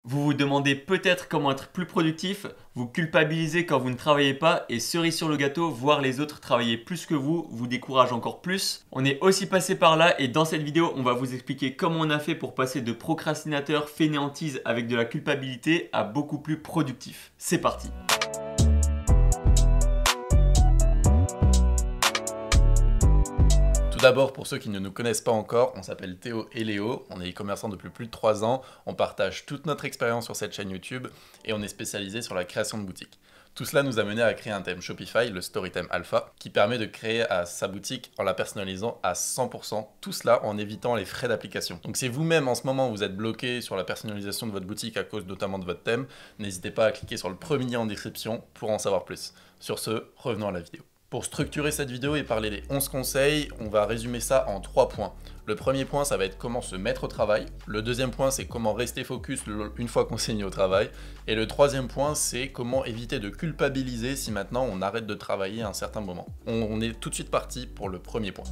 Vous vous demandez peut-être comment être plus productif, vous culpabilisez quand vous ne travaillez pas et cerise sur le gâteau, voir les autres travailler plus que vous décourage encore plus. On est aussi passé par là et dans cette vidéo, on va vous expliquer comment on a fait pour passer de procrastinateur fainéantise avec de la culpabilité à beaucoup plus productif. C'est parti! Tout d'abord, pour ceux qui ne nous connaissent pas encore, on s'appelle Théo et Léo, on est e-commerçants depuis plus de 3 ans, on partage toute notre expérience sur cette chaîne YouTube et on est spécialisé sur la création de boutiques. Tout cela nous a mené à créer un thème Shopify, le Storytheme Alpha, qui permet de créer sa boutique en la personnalisant à 100%, tout cela en évitant les frais d'application. Donc si vous-même en ce moment vous êtes bloqué sur la personnalisation de votre boutique à cause notamment de votre thème, n'hésitez pas à cliquer sur le premier lien en description pour en savoir plus. Sur ce, revenons à la vidéo. Pour structurer cette vidéo et parler des 11 conseils, on va résumer ça en 3 points. Le premier point, ça va être comment se mettre au travail. Le deuxième point, c'est comment rester focus une fois qu'on s'est mis au travail. Et le troisième point, c'est comment éviter de culpabiliser si maintenant on arrête de travailler à un certain moment. On est tout de suite parti pour le premier point.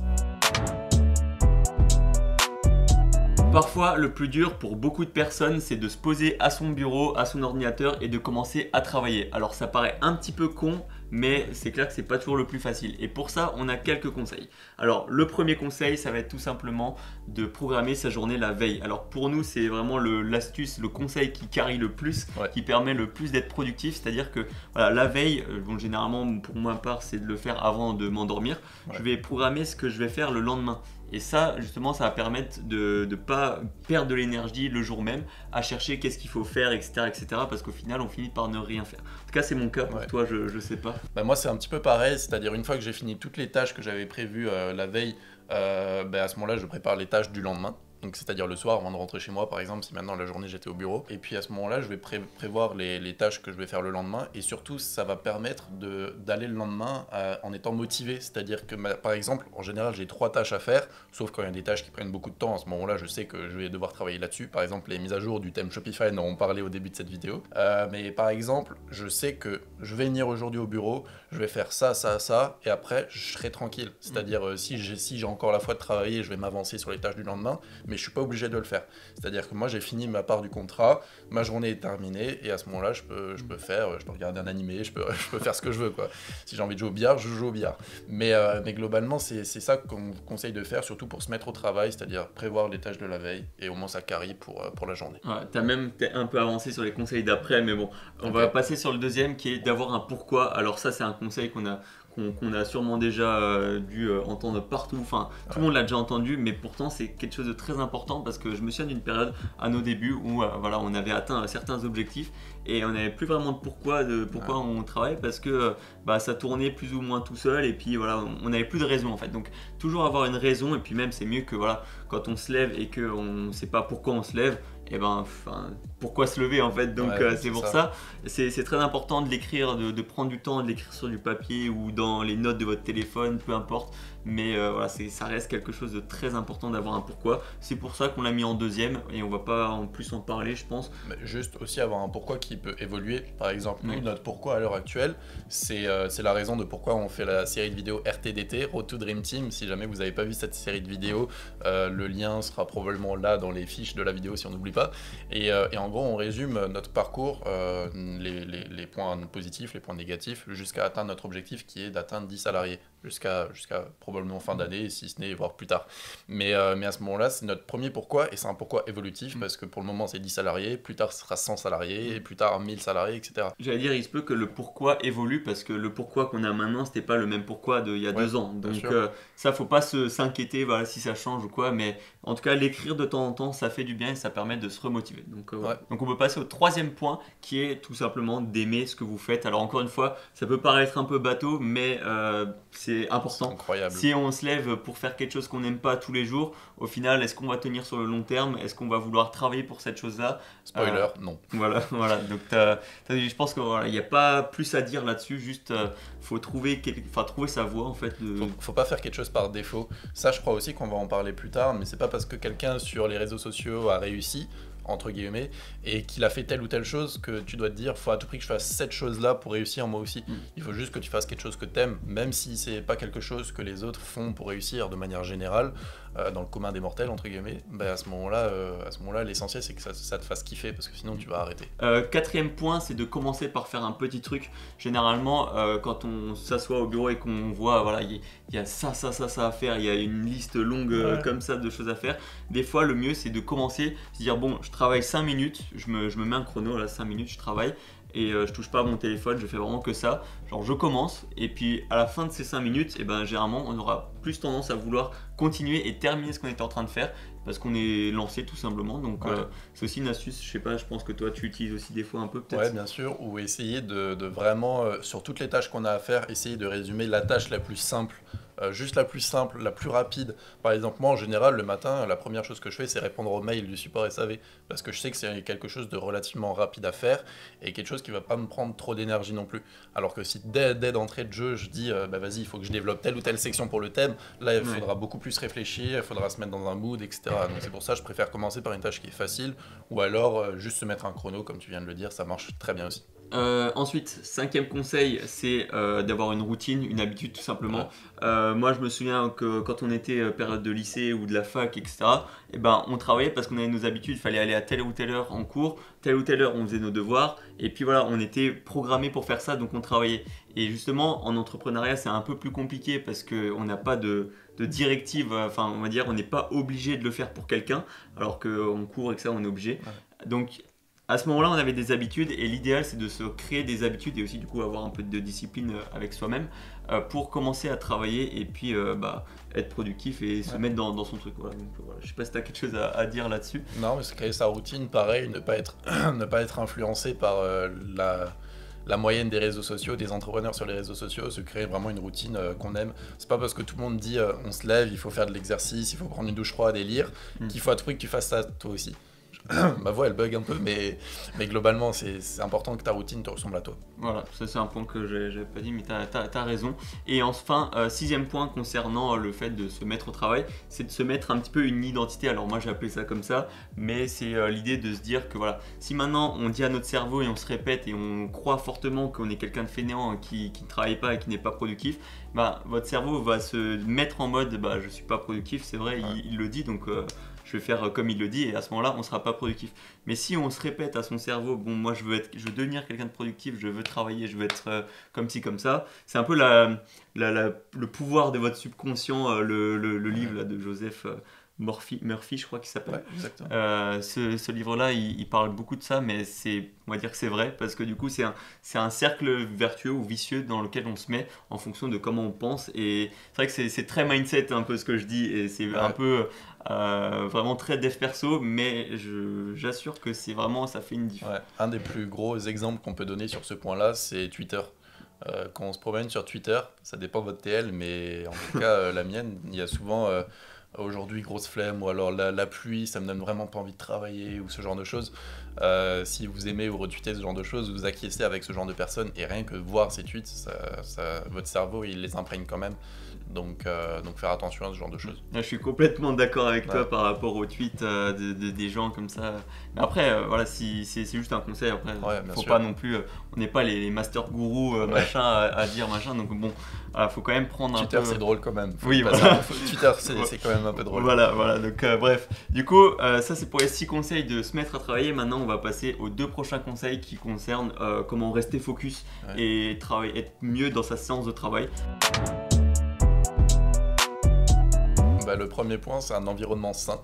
Parfois, le plus dur pour beaucoup de personnes, c'est de se poser à son bureau, à son ordinateur et de commencer à travailler. Alors ça paraît un petit peu con, mais c'est clair que c'est pas toujours le plus facile. Et pour ça, on a quelques conseils. Alors le premier conseil, ça va être tout simplement de programmer sa journée la veille. Alors pour nous, c'est vraiment l'astuce, le conseil qui carry le plus, qui permet le plus d'être productif. C'est-à-dire que voilà, la veille, bon, généralement pour ma part, c'est de le faire avant de m'endormir. Je vais programmer ce que je vais faire le lendemain. Et ça, justement, ça va permettre de ne pas perdre de l'énergie le jour même à chercher qu'est-ce qu'il faut faire, etc., etc. Parce qu'au final, on finit par ne rien faire. En tout cas, c'est mon cas. Pour toi, je sais pas. Bah moi, c'est un petit peu pareil. C'est-à-dire, une fois que j'ai fini toutes les tâches que j'avais prévues la veille, à ce moment-là, je prépare les tâches du lendemain. Donc c'est-à-dire le soir avant de rentrer chez moi par exemple, si maintenant la journée j'étais au bureau. Et puis à ce moment-là, je vais prévoir les tâches que je vais faire le lendemain. Et surtout, ça va permettre d'aller le lendemain en étant motivé. C'est-à-dire que par exemple, en général, j'ai 3 tâches à faire, sauf quand il y a des tâches qui prennent beaucoup de temps. À ce moment-là, je sais que je vais devoir travailler là-dessus. Par exemple, les mises à jour du thème Shopify dont on parlait au début de cette vidéo. Mais par exemple, je sais que je vais venir aujourd'hui au bureau, je vais faire ça, ça, ça, et après, je serai tranquille. C'est-à-dire, si j'ai encore la foi de travailler, je vais m'avancer sur les tâches du lendemain. Mais je suis pas obligé de le faire. C'est-à-dire que moi j'ai fini ma part du contrat, ma journée est terminée et à ce moment-là je peux regarder un animé, je peux faire ce que je veux quoi. Si j'ai envie de jouer au billard, je joue au billard. Mais globalement c'est ça qu'on vous conseille de faire, surtout pour se mettre au travail, c'est-à-dire prévoir les tâches de la veille et au moins ça carry pour la journée. Ouais, t'es un peu avancé sur les conseils d'après, mais bon, on va passer sur le deuxième qui est d'avoir un pourquoi. Alors ça c'est un conseil qu'on a sûrement déjà dû entendre partout, enfin tout le monde l'a déjà entendu, mais pourtant c'est quelque chose de très important parce que je me souviens d'une période à nos débuts où voilà, on avait atteint certains objectifs et on n'avait plus vraiment de pourquoi on travaille parce que ça tournait plus ou moins tout seul et puis voilà, on n'avait plus de raison en fait. Donc toujours avoir une raison et puis même c'est mieux que voilà, quand on se lève et qu'on ne sait pas pourquoi on se lève, et pourquoi se lever en fait, donc c'est pour ça. C'est très important de l'écrire, de prendre du temps, de l'écrire sur du papier ou dans les notes de votre téléphone, peu importe, mais voilà, ça reste quelque chose de très important d'avoir un pourquoi. C'est pour ça qu'on l'a mis en deuxième et on va pas en plus en parler je pense. Mais juste aussi avoir un pourquoi qui peut évoluer. Par exemple, nous, notre pourquoi à l'heure actuelle, c'est la raison de pourquoi on fait la série de vidéos RTDT, Road to Dream Team. Si jamais vous n'avez pas vu cette série de vidéos, le lien sera probablement là dans les fiches de la vidéo si on n'oublie pas. Et en gros, on résume notre parcours, les points positifs, les points négatifs, jusqu'à atteindre notre objectif qui est d'atteindre 10 salariés, jusqu'à probablement fin d'année, si ce n'est voire plus tard. Mais à ce moment-là, c'est notre premier pourquoi, et c'est un pourquoi évolutif, parce que pour le moment, c'est 10 salariés, plus tard, ce sera 100 salariés, et plus tard, 1000 salariés, etc. J'allais dire, il se peut que le pourquoi évolue, parce que le pourquoi qu'on a maintenant, c'était pas le même pourquoi d'il y a 2 ans. Donc ça, faut pas s'inquiéter voilà, si ça change ou quoi, mais en tout cas, l'écrire de temps en temps, ça fait du bien et ça permet de se remotiver. Donc on peut passer au troisième point, qui est tout simplement d'aimer ce que vous faites. Alors encore une fois, ça peut paraître un peu bateau, mais c'est important. Incroyable. Si on se lève pour faire quelque chose qu'on n'aime pas tous les jours, au final, est-ce qu'on va tenir sur le long terme? Est-ce qu'on va vouloir travailler pour cette chose-là? Spoiler, non. Voilà. Donc je pense qu'il n'y a pas plus à dire là-dessus, juste faut trouver sa voie en fait. Faut pas faire quelque chose par défaut. Ça, je crois aussi qu'on va en parler plus tard, mais c'est pas parce que quelqu'un sur les réseaux sociaux a réussi entre guillemets, et qu'il a fait telle ou telle chose que tu dois te dire, faut à tout prix que je fasse cette chose-là pour réussir moi aussi. Il faut juste que tu fasses quelque chose que t'aimes, même si c'est pas quelque chose que les autres font pour réussir de manière générale. dans le commun des mortels, entre guillemets, bah, à ce moment-là, l'essentiel, c'est que ça te fasse kiffer, parce que sinon, tu vas arrêter. Quatrième point, c'est de commencer par faire un petit truc. Généralement, quand on s'assoit au bureau et qu'on voit, voilà, il y a ça à faire, il y a une liste longue comme ça de choses à faire. Des fois, le mieux, c'est de commencer, se dire, bon, je travaille 5 minutes, je me mets un chrono, là, 5 minutes, je travaille. Et je touche pas à mon téléphone, je fais vraiment que ça. Genre je commence et puis à la fin de ces 5 minutes, et ben, généralement on aura plus tendance à vouloir continuer et terminer ce qu'on était en train de faire parce qu'on est lancé tout simplement. Donc c'est aussi une astuce, je sais pas, je pense que toi tu utilises aussi des fois un peu peut-être. Ouais, bien sûr, ou essayer de vraiment, sur toutes les tâches qu'on a à faire, essayer de résumer la tâche la plus simple. Juste la plus simple, la plus rapide. Par exemple, moi en général, le matin, la première chose que je fais, c'est répondre aux mails du support SAV. Parce que je sais que c'est quelque chose de relativement rapide à faire et quelque chose qui va pas me prendre trop d'énergie non plus. Alors que si dès d'entrée de jeu, je dis, bah vas-y, il faut que je développe telle ou telle section pour le thème, là il faudra beaucoup plus réfléchir, il faudra se mettre dans un mood, etc. Donc c'est pour ça que je préfère commencer par une tâche qui est facile ou alors juste se mettre un chrono, comme tu viens de le dire, ça marche très bien aussi. Ensuite, cinquième conseil, c'est d'avoir une routine, une habitude tout simplement. Moi, je me souviens que quand on était période de lycée ou de la fac, etc., eh ben, on travaillait parce qu'on avait nos habitudes. Il fallait aller à telle ou telle heure en cours, telle ou telle heure on faisait nos devoirs, et puis voilà, on était programmé pour faire ça, donc on travaillait. Et justement, en entrepreneuriat, c'est un peu plus compliqué parce qu'on n'a pas de directive, enfin, on va dire, on n'est pas obligé de le faire pour quelqu'un, alors qu'en cours, etc., on est obligé. Donc, à ce moment-là, on avait des habitudes et l'idéal, c'est de se créer des habitudes et aussi du coup avoir un peu de discipline avec soi-même pour commencer à travailler et puis être productif et se mettre dans son truc. Voilà. Donc, voilà. Je sais pas si tu as quelque chose à dire là-dessus. Non, mais c'est créer sa routine, pareil, ne pas être, ne pas être influencé par la moyenne des réseaux sociaux, des entrepreneurs sur les réseaux sociaux, se créer vraiment une routine qu'on aime. C'est pas parce que tout le monde dit on se lève, il faut faire de l'exercice, il faut prendre une douche froide et lire, qu'il faut à tout prix que tu fasses ça toi aussi. Ma voix elle bug un peu, mais globalement c'est important que ta routine te ressemble à toi. Voilà, ça c'est un point que j'avais pas dit, mais t'as raison. Et enfin, sixième point concernant le fait de se mettre au travail, c'est de se mettre un petit peu une identité. Alors moi j'ai appelé ça comme ça, mais c'est l'idée de se dire que voilà, si maintenant on dit à notre cerveau et on se répète et on croit fortement qu'on est quelqu'un de fainéant qui ne travaille pas et qui n'est pas productif, bah, votre cerveau va se mettre en mode bah, je suis pas productif, c'est vrai, il le dit donc. Je vais faire comme il le dit et à ce moment-là, on ne sera pas productif. Mais si on se répète à son cerveau, bon, moi je veux devenir quelqu'un de productif, je veux travailler, je veux être comme ci, comme ça, c'est un peu le pouvoir de votre subconscient, le livre là, de Joseph Murphy, je crois qu'il s'appelle. Ouais, exactement. Ce livre-là, il parle beaucoup de ça, mais on va dire que c'est vrai, parce que du coup, c'est un cercle vertueux ou vicieux dans lequel on se met en fonction de comment on pense. Et c'est vrai que c'est très mindset un peu ce que je dis, et c'est un peu vraiment très dev perso, mais j'assure que c'est vraiment, ça fait une différence. Ouais. Un des plus gros exemples qu'on peut donner sur ce point-là, c'est Twitter. Quand on se promène sur Twitter, ça dépend de votre TL, mais en tout cas, la mienne, il y a souvent aujourd'hui grosse flemme ou alors la pluie, ça me donne vraiment pas envie de travailler ou ce genre de choses. Si vous aimez ou retweetez ce genre de choses, vous acquiescez avec ce genre de personnes et rien que voir ces tweets, votre cerveau il les imprègne quand même. Donc faire attention à ce genre de choses. Je suis complètement d'accord avec toi par rapport aux tweets des gens comme ça. Mais après, voilà, si c'est juste un conseil, après, faut pas non plus, on n'est pas les master gourous machin à dire machin, donc bon, faut quand même prendre Twitter, un peu. c'est drôle quand même. Oui, voilà. Twitter, c'est quand même un peu drôle. Voilà, donc bref. Du coup, ça c'est pour les 6 conseils de se mettre à travailler. Maintenant, on va passer aux 2 prochains conseils qui concernent comment rester focus et être mieux dans sa séance de travail. Le premier point, c'est un environnement sain,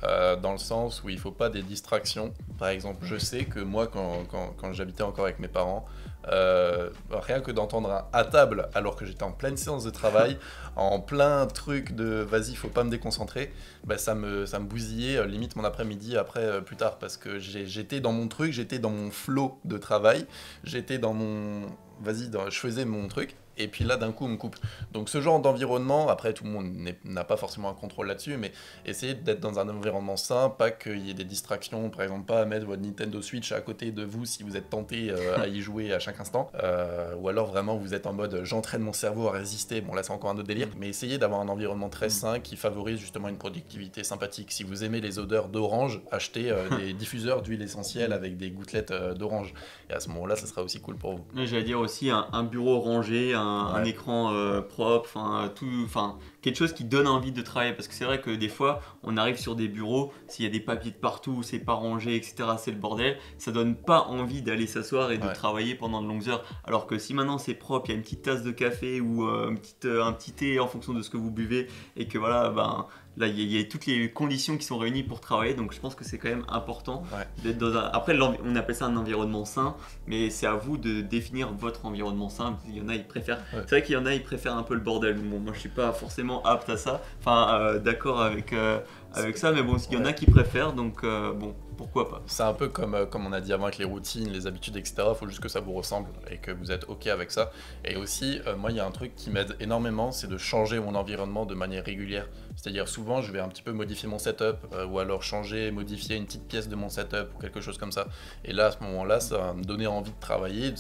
dans le sens où il ne faut pas des distractions. Par exemple, je sais que moi, quand j'habitais encore avec mes parents, rien que d'entendre un à table alors que j'étais en pleine séance de travail, en plein truc de vas-y, faut pas me déconcentrer, ça me bousillait limite mon après-midi après plus tard parce que j'étais dans mon truc, j'étais dans mon flow de travail, j'étais dans mon je faisais mon truc. Et puis là, d'un coup, on me coupe. Donc ce genre d'environnement, après, tout le monde n'a pas forcément un contrôle là-dessus, mais essayez d'être dans un environnement sain, pas qu'il y ait des distractions, par exemple, pas à mettre votre Nintendo Switch à côté de vous si vous êtes tenté à y jouer à chaque instant, ou alors vraiment vous êtes en mode j'entraîne mon cerveau à résister, bon là c'est encore un autre délire, mais essayez d'avoir un environnement très sain qui favorise justement une productivité sympathique. Si vous aimez les odeurs d'orange, achetez des diffuseurs d'huile essentielle avec des gouttelettes d'orange, et à ce moment-là, ça sera aussi cool pour vous. J'allais dire aussi un bureau rangé, un un écran propre, enfin quelque chose qui donne envie de travailler. Parce que c'est vrai que des fois, on arrive sur des bureaux, s'il y a des papiers de partout, c'est pas rangé, etc., c'est le bordel, ça donne pas envie d'aller s'asseoir et de travailler pendant de longues heures. Alors que si maintenant c'est propre, il y a une petite tasse de café ou un petit thé en fonction de ce que vous buvez, et que voilà, ben là il y a toutes les conditions qui sont réunies pour travailler, donc je pense que c'est quand même important d'être dans un... Après on appelle ça un environnement sain, mais c'est à vous de définir votre environnement sain. Il y en a, ils préfèrent, c'est vrai qu'il y en a, ils préfèrent un peu le bordel. Bon, moi je suis pas forcément apte à ça, enfin d'accord avec ça, mais bon, il y en a qui préfèrent, donc bon, pourquoi pas. C'est un peu comme on a dit avant avec les routines, les habitudes, etc. Il faut juste que ça vous ressemble et que vous êtes OK avec ça. Et aussi, moi, il y a un truc qui m'aide énormément, c'est de changer mon environnement de manière régulière. C'est-à-dire, souvent, je vais un petit peu modifier mon setup ou alors modifier une petite pièce de mon setup ou quelque chose comme ça. Et là, à ce moment-là, ça va me donner envie de travailler.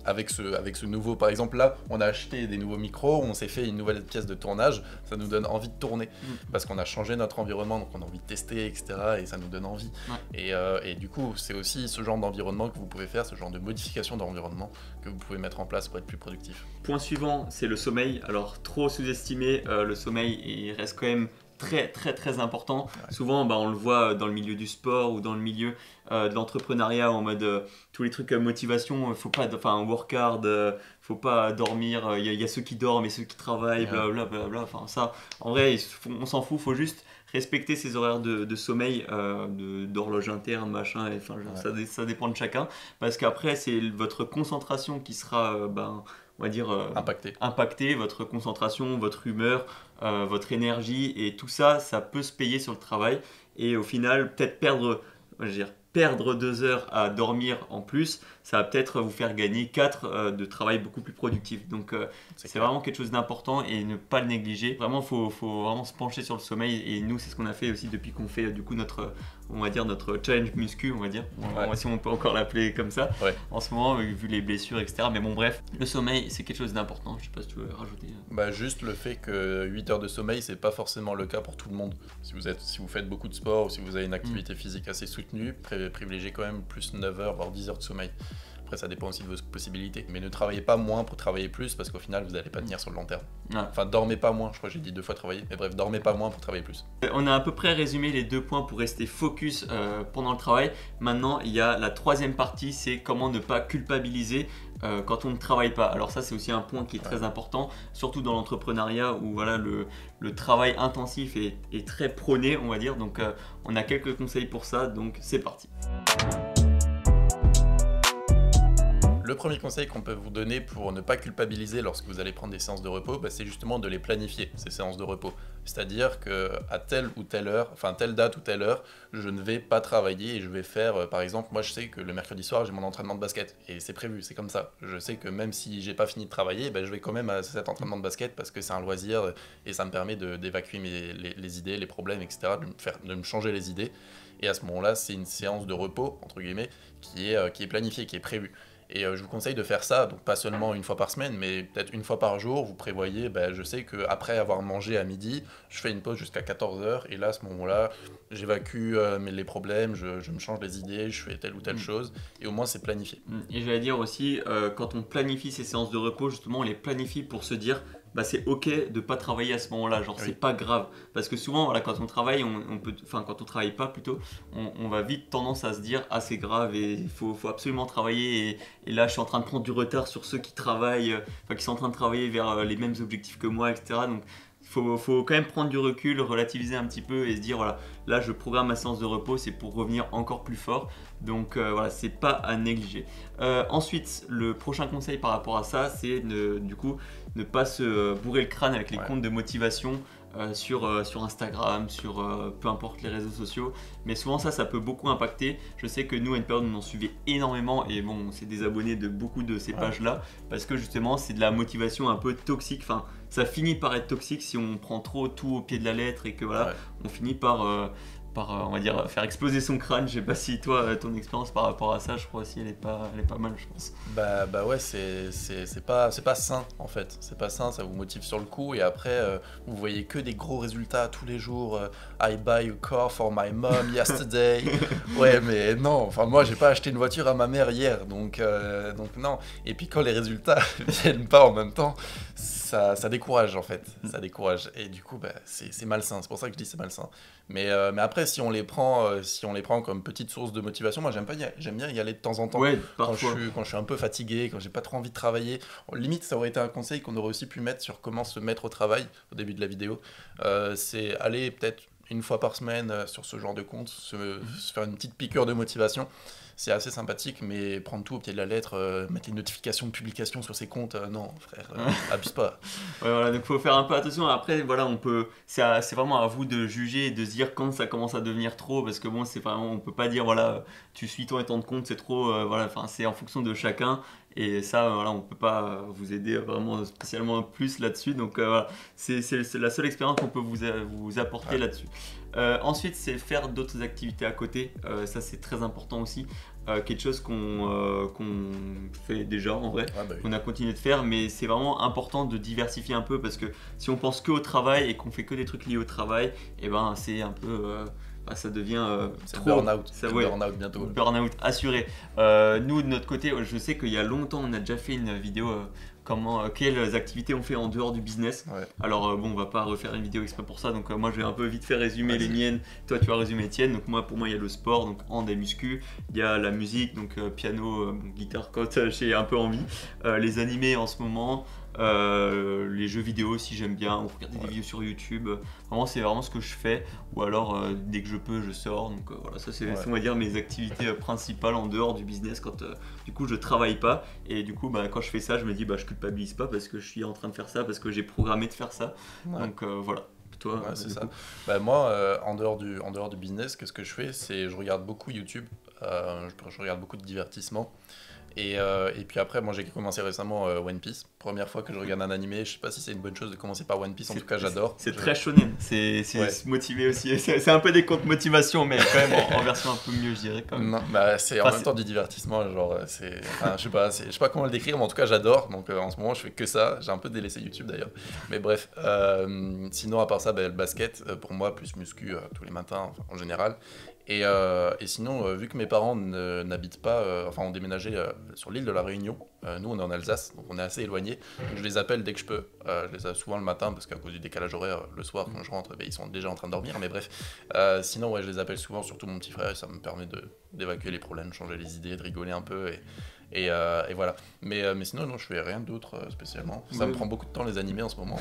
Avec ce nouveau, par exemple, là, on a acheté des nouveaux micros, on s'est fait une nouvelle pièce de tournage, ça nous donne envie de tourner parce qu'on a changé notre environnement, donc on a envie de tester, etc. Et ça nous donne envie. Et du coup, c'est aussi ce genre d'environnement que vous pouvez faire, ce genre de modification d'environnement que vous pouvez mettre en place pour être plus productif. Point suivant, c'est le sommeil. Alors, trop sous-estimé, le sommeil, il reste quand même très important. Souvent, on le voit dans le milieu du sport ou dans le milieu de l'entrepreneuriat, en mode tous les trucs motivation, faut pas, work hard, faut pas dormir, il y a ceux qui dorment et ceux qui travaillent, blablabla. Enfin, ça, en vrai, on s'en fout, faut juste respecter ses horaires de sommeil, d'horloge interne, machin, et, ça dépend de chacun, parce qu'après, c'est votre concentration qui sera, on va dire, impactée, votre concentration, votre humeur, votre énergie, et tout ça, ça peut se payer sur le travail, et au final, peut-être perdre 2 heures à dormir en plus, ça va peut-être vous faire gagner 4 de travail beaucoup plus productif. Donc c'est vraiment quelque chose d'important et ne pas le négliger. Vraiment, faut vraiment se pencher sur le sommeil, et nous, c'est ce qu'on a fait aussi depuis qu'on fait du coup notre challenge muscu, on va dire, si on peut encore l'appeler comme ça, en ce moment, vu les blessures, etc. Mais bon, bref, le sommeil, c'est quelque chose d'important. Je sais pas si tu veux rajouter. Juste le fait que 8 heures de sommeil, c'est pas forcément le cas pour tout le monde. Si vous faites beaucoup de sport ou si vous avez une activité physique assez soutenue, privilégiez quand même plus 9 heures, voire 10 heures de sommeil. Après, ça dépend aussi de vos possibilités. Mais ne travaillez pas moins pour travailler plus, parce qu'au final, vous n'allez pas tenir sur le long terme. Enfin, dormez pas moins, je crois que j'ai dit 2 fois travailler. Mais bref, dormez pas moins pour travailler plus. On a à peu près résumé les 2 points pour rester focus pendant le travail. Maintenant, il y a la 3e partie, c'est comment ne pas culpabiliser quand on ne travaille pas. Alors ça, c'est aussi un point qui est très important, surtout dans l'entrepreneuriat où voilà, le travail intensif est très prôné, on va dire. Donc on a quelques conseils pour ça, donc c'est parti. Le premier conseil qu'on peut vous donner pour ne pas culpabiliser lorsque vous allez prendre des séances de repos, c'est justement de les planifier, ces séances de repos. C'est-à-dire qu'à telle ou telle heure, enfin telle date ou telle heure, je ne vais pas travailler et je vais faire, par exemple, moi je sais que le mercredi soir j'ai mon entraînement de basket et c'est prévu, c'est comme ça. Je sais que même si j'ai pas fini de travailler, je vais quand même à cet entraînement de basket parce que c'est un loisir et ça me permet d'évacuer les idées, les problèmes, etc., de me changer les idées. Et à ce moment-là, c'est une séance de repos, entre guillemets, qui est planifiée, qui est prévue. Et je vous conseille de faire ça, donc pas seulement une fois par semaine, mais peut-être une fois par jour. Vous prévoyez, je sais qu'après avoir mangé à midi, je fais une pause jusqu'à 14h, et là, à ce moment-là, j'évacue les problèmes, je me change les idées, je fais telle ou telle chose, et au moins c'est planifié. Et j'allais dire aussi, quand on planifie ces séances de repos, justement, on les planifie pour se dire, c'est ok de pas travailler à ce moment-là, c'est pas grave, parce que souvent voilà, quand on travaille, quand on travaille pas plutôt, on va vite tendance à se dire c'est grave et il faut absolument travailler, et là je suis en train de prendre du retard sur ceux qui travaillent, qui sont en train de travailler vers les mêmes objectifs que moi, etc. Donc faut quand même prendre du recul, relativiser un petit peu et se dire voilà, là je programme ma séance de repos, c'est pour revenir encore plus fort. Donc voilà, c'est pas à négliger. Ensuite, le prochain conseil par rapport à ça, c'est ne pas se bourrer le crâne avec les comptes de motivation sur Instagram, sur peu importe les réseaux sociaux. Mais souvent ça peut beaucoup impacter. Je sais que nous, à une période, on en suivait énormément et bon, on s'est désabonné de beaucoup de ces pages-là parce que justement, c'est de la motivation un peu toxique. Enfin, ça finit par être toxique si on prend trop tout au pied de la lettre et que voilà, on finit par on va dire, faire exploser son crâne. Je sais pas si toi, ton expérience par rapport à ça, je crois aussi, elle est pas mal, je pense. Bah ouais, c'est pas sain en fait. C'est pas sain, ça vous motive sur le coup et après vous voyez que des gros résultats tous les jours. I buy a car for my mom yesterday. Ouais, mais non, enfin moi j'ai pas acheté une voiture à ma mère hier, donc non. Et puis quand les résultats viennent pas en même temps, ça décourage en fait. Ça décourage. Et du coup, bah, c'est malsain. C'est pour ça que je dis c'est malsain. Mais après, si on les prend comme petite source de motivation, moi j'aime bien y aller de temps en temps. Ouais, Quand parfois. quand je suis un peu fatigué, quand j'ai pas trop envie de travailler. Limite, ça aurait été un conseil qu'on aurait aussi pu mettre sur comment se mettre au travail au début de la vidéo. C'est aller peut-être une fois par semaine sur ce genre de compte, se faire une petite piqûre de motivation. C'est assez sympathique, mais prendre tout au pied de la lettre, mettre les notifications de publication sur ses comptes, non, frère, abuse pas. Ouais, voilà, donc faut faire un peu attention. Après, voilà, c'est vraiment à vous de juger et de se dire quand ça commence à devenir trop, parce que bon, c'est vraiment, on peut pas dire voilà, tu suis ton et tant de compte, c'est trop, voilà, enfin, c'est en fonction de chacun. Et ça, voilà, on peut pas vous aider vraiment spécialement plus là-dessus. Donc voilà, c'est la seule expérience qu'on peut vous apporter Ouais. là-dessus. Ensuite, c'est faire d'autres activités à côté. Ça, c'est très important aussi. Quelque chose qu'on fait déjà en vrai, Ah bah oui. qu'on a continué de faire, mais c'est vraiment important de diversifier un peu parce que si on pense que au travail et qu'on fait que des trucs liés au travail, et ben c'est un peu, ça devient C'est le trop. burn-out. Ça, C'est le ouais, burn-out bientôt. burn-out assuré. Nous de notre côté, je sais qu'il y a longtemps, on a déjà fait une vidéo quelles activités on fait en dehors du business. Ouais. Alors bon, on va pas refaire une vidéo exprès pour ça, donc moi je vais un peu vite fait résumer les Vas-y. miennes, toi tu vas résumer les tiennes. Donc moi, pour moi il y a le sport, donc hand et muscu, il y a la musique, donc piano, guitare quand j'ai un peu envie, les animés en ce moment, les jeux vidéo si j'aime bien, ou regarder des Ouais. vidéos sur YouTube. Vraiment c'est vraiment ce que je fais, ou alors dès que je peux je sors. Donc voilà, ça c'est Ouais. on va dire mes activités principales en dehors du business quand du coup je travaille pas. Et du coup quand je fais ça, je me dis je culpabilise pas parce que je suis en train de faire ça, parce que j'ai programmé de faire ça. Ouais. Donc voilà. Toi, Ouais, c'est du ça. coup. Bah, moi, en dehors du business, qu'est-ce que je fais? C'est je regarde beaucoup YouTube, je regarde beaucoup de divertissement. Et puis après, moi j'ai commencé récemment One Piece. Première fois que je regarde un animé, je sais pas si c'est une bonne chose de commencer par One Piece, en tout cas j'adore. C'est très shonen, c'est Ouais. motivé aussi. C'est un peu des comptes motivation, mais quand même en version un peu mieux, je dirais quand même. Non, bah, c'est en Enfin, même temps du divertissement, genre c'est, enfin, je sais pas comment le décrire, mais en tout cas j'adore. Donc en ce moment je fais que ça. J'ai un peu délaissé YouTube d'ailleurs, mais bref. Sinon à part ça, bah, le basket pour moi plus muscu tous les matins enfin, en général. Et sinon, vu que mes parents n'habitent pas, enfin ont déménagé sur l'île de la Réunion, nous on est en Alsace, donc on est assez éloigné. Donc je les appelle dès que je peux. Je les appelle souvent le matin parce qu'à cause du décalage horaire, le soir quand je rentre, bah, ils sont déjà en train de dormir. Mais bref, sinon ouais, je les appelle souvent, surtout mon petit frère, et ça me permet d'évacuer les problèmes, changer les idées, de rigoler un peu et voilà. Mais sinon non, je fais rien d'autre spécialement. Ça me Ouais. prend beaucoup de temps les animés en ce moment.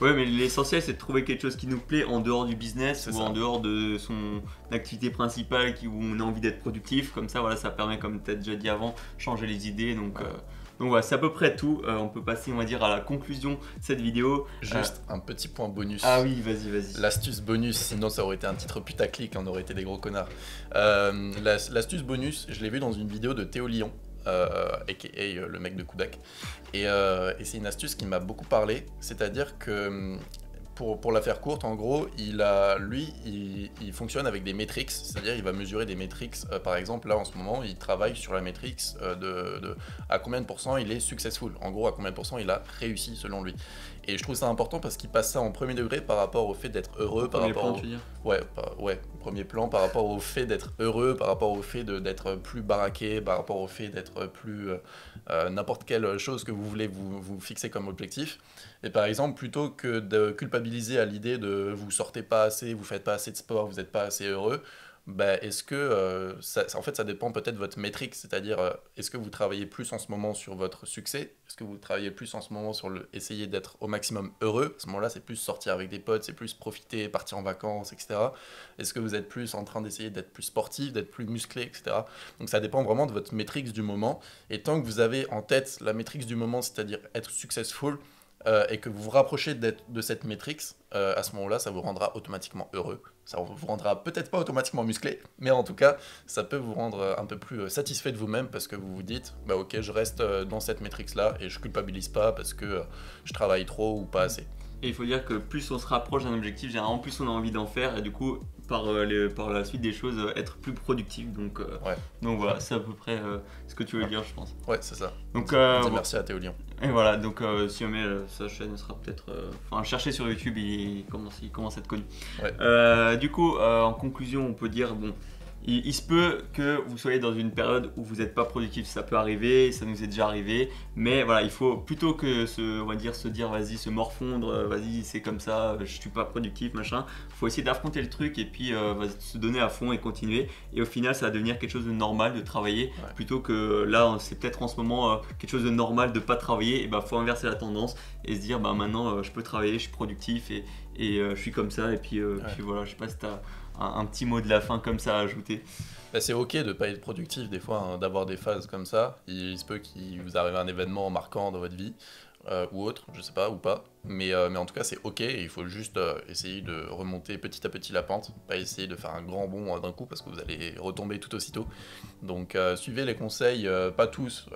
Ouais, mais l'essentiel c'est de trouver quelque chose qui nous plaît en dehors du business C'est ou ça. en dehors de son activité principale où on a envie d'être productif. Comme ça, voilà, ça permet, comme tu as déjà dit avant, changer les idées. Donc voilà, c'est à peu près tout. On peut passer, on va dire, à la conclusion de cette vidéo. Juste un petit point bonus. Ah oui, vas-y. L'astuce bonus, sinon ça aurait été un titre putaclic, on aurait été des gros connards. L'astuce bonus, je l'ai vu dans une vidéo de Théo Lyon, aka le mec de Kudak. Et c'est une astuce qui m'a beaucoup parlé, c'est-à-dire que pour la faire courte, en gros, il fonctionne avec des métriques, c'est-à-dire il va mesurer des métriques. Par exemple, là en ce moment, il travaille sur la métrique de à combien de pourcents il est successful. En gros, à combien de pourcents il a réussi selon lui. Et je trouve ça important parce qu'il passe ça en premier degré par rapport au fait d'être heureux, par Premier rapport plan, tu veux dire. ouais, premier plan par rapport au fait d'être heureux, par rapport au fait d'être plus baraqué, par rapport au fait d'être plus n'importe quelle chose que vous voulez vous fixer comme objectif. Et par exemple, plutôt que de culpabiliser à l'idée de vous sortez pas assez, vous faites pas assez de sport, vous n'êtes pas assez heureux, bah, est-ce que en fait ça dépend peut-être de votre métrique, c'est-à-dire est-ce que vous travaillez plus en ce moment sur votre succès, est-ce que vous travaillez plus en ce moment sur essayer d'être au maximum heureux, à ce moment-là c'est plus sortir avec des potes, c'est plus profiter, partir en vacances, etc. Est-ce que vous êtes plus en train d'essayer d'être plus sportif, d'être plus musclé, etc. Donc ça dépend vraiment de votre métrique du moment, et tant que vous avez en tête la métrique du moment, c'est-à-dire être successful, et que vous vous rapprochez de cette métrique, à ce moment-là, ça vous rendra automatiquement heureux. Ça vous rendra peut-être pas automatiquement musclé, mais en tout cas, ça peut vous rendre un peu plus satisfait de vous-même parce que vous vous dites, bah ok, je reste dans cette métrique-là et je culpabilise pas parce que je travaille trop ou pas assez. Et il faut dire que plus on se rapproche d'un objectif, généralement plus on a envie d'en faire, et du coup, par la suite des choses être plus productif. Donc voilà, c'est à peu près ce que tu veux dire, je pense. Ouais, c'est ça. Donc merci à Théo Lyon. Et voilà, donc si jamais sa chaîne sera peut-être... Enfin, chercher sur YouTube, il commence à être connu. Du coup, en conclusion, on peut dire, bon, il se peut que vous soyez dans une période où vous n'êtes pas productif, ça peut arriver, ça nous est déjà arrivé, mais voilà, il faut plutôt que se dire vas-y, se morfondre, vas-y, c'est comme ça, je suis pas productif, machin, il faut essayer d'affronter le truc et puis se donner à fond et continuer, et au final ça va devenir quelque chose de normal de travailler, plutôt que là, c'est peut-être en ce moment quelque chose de normal de pas travailler, et bah faut inverser la tendance et se dire bah maintenant je peux travailler, je suis productif et je suis comme ça, et puis voilà, je sais pas si t'as un petit mot de la fin comme ça à ajouter. C'est ok de ne pas être productif des fois, hein, d'avoir des phases comme ça. Il se peut qu'il vous arrive un événement marquant dans votre vie ou autre, je sais pas, ou pas. Mais en tout cas, c'est ok et il faut juste essayer de remonter petit à petit la pente, pas essayer de faire un grand bond d'un coup parce que vous allez retomber tout aussitôt. Donc suivez les conseils, pas tous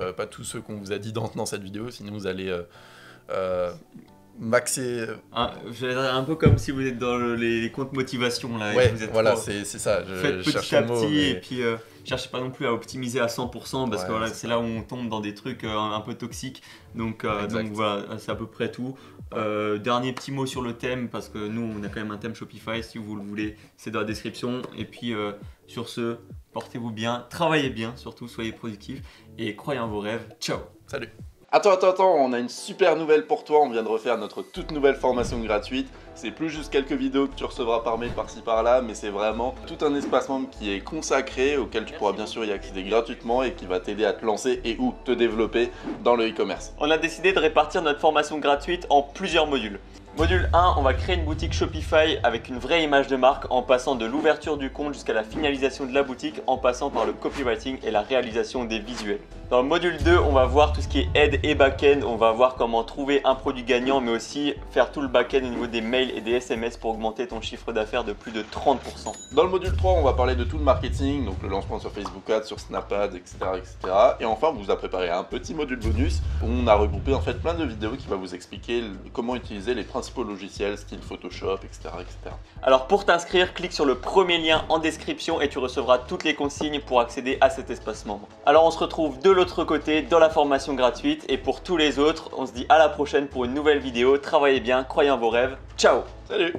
ceux qu'on vous a dit dans cette vidéo, sinon vous allez maxer. Un peu comme si vous êtes dans les comptes motivation là. Ouais, vous êtes voilà, c'est ça. Faites petit à petit et puis cherchez pas non plus à optimiser à 100% parce que voilà, c'est là où on tombe dans des trucs un peu toxiques. Donc voilà, c'est à peu près tout. Dernier petit mot sur le thème parce que nous on a quand même un thème Shopify. Si vous le voulez, c'est dans la description. Et puis sur ce, portez-vous bien, travaillez bien, surtout soyez productifs et croyez en vos rêves. Ciao. Salut. Attends, on a une super nouvelle pour toi, on vient de refaire notre toute nouvelle formation gratuite. C'est plus juste quelques vidéos que tu recevras par mail par-ci par-là, mais c'est vraiment tout un espace membre qui est consacré, auquel tu pourras bien sûr y accéder gratuitement et qui va t'aider à te lancer et ou te développer dans le e-commerce. On a décidé de répartir notre formation gratuite en plusieurs modules. Module 1, on va créer une boutique Shopify avec une vraie image de marque en passant de l'ouverture du compte jusqu'à la finalisation de la boutique en passant par le copywriting et la réalisation des visuels. Dans le module 2, on va voir tout ce qui est aide et back-end, on va voir comment trouver un produit gagnant mais aussi faire tout le back-end au niveau des mails et des SMS pour augmenter ton chiffre d'affaires de plus de 30%. Dans le module 3, on va parler de tout le marketing, donc le lancement sur Facebook Ads, sur Snap Ads, etc. Et enfin, on vous a préparé un petit module bonus où on a regroupé en fait plein de vidéos qui va vous expliquer comment utiliser les principaux logiciels, style Photoshop, etc. Alors pour t'inscrire, clique sur le premier lien en description et tu recevras toutes les consignes pour accéder à cet espace membre. Alors on se retrouve de l'autre côté dans la formation gratuite et pour tous les autres, on se dit à la prochaine pour une nouvelle vidéo. Travaillez bien, croyez en vos rêves. Ciao. Salut.